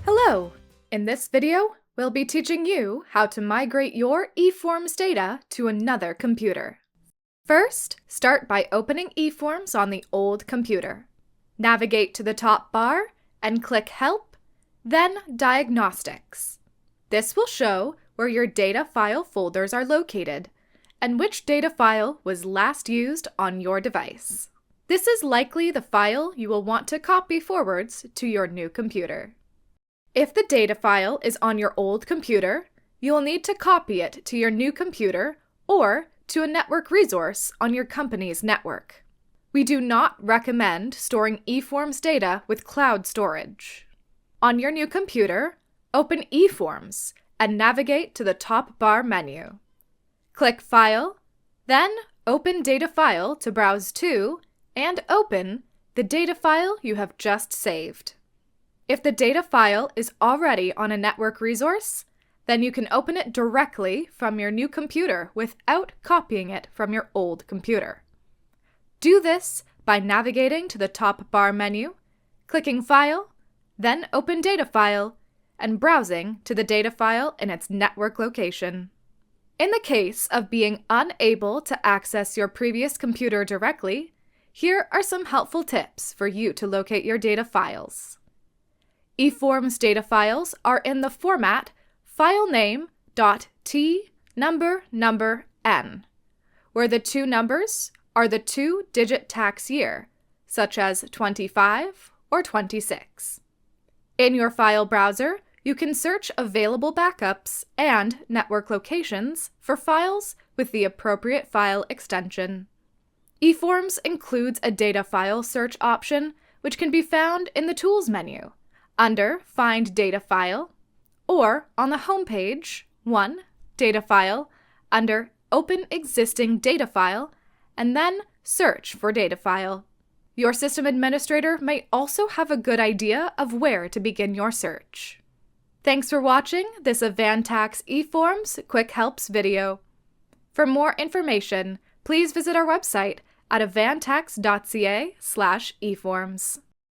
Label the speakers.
Speaker 1: Hello! In this video, we'll be teaching you how to migrate your eForms data to another computer. First, start by opening eForms on the old computer. Navigate to the top bar and click Help, then Diagnostics. This will show where your data file folders are located and which data file was last used on your device. This is likely the file you will want to copy forwards to your new computer. If the data file is on your old computer, you will need to copy it to your new computer or to a network resource on your company's network. We do not recommend storing eForms data with cloud storage. On your new computer, open eForms and navigate to the top bar menu. Click File, then Open Data File to browse to and open the data file you have just saved. If the data file is already on a network resource, then you can open it directly from your new computer without copying it from your old computer. Do this by navigating to the top bar menu, clicking File, then Open Data File, and browsing to the data file in its network location. In the case of being unable to access your previous computer directly, here are some helpful tips for you to locate your data files. eForms data files are in the format filename.t_n, where the two numbers are the two-digit tax year, such as 25 or 26. In your file browser, you can search available backups and network locations for files with the appropriate file extension. eForms includes a data file search option, which can be found in the Tools menu, under Find Data File, or on the home page, Data File, under Open Existing Data File, and then Search for Data File. Your system administrator may also have a good idea of where to begin your search. Thanks for watching this AvanTax eForms QuickHelps video. For more information, please visit our website at avantax.ca/eForms.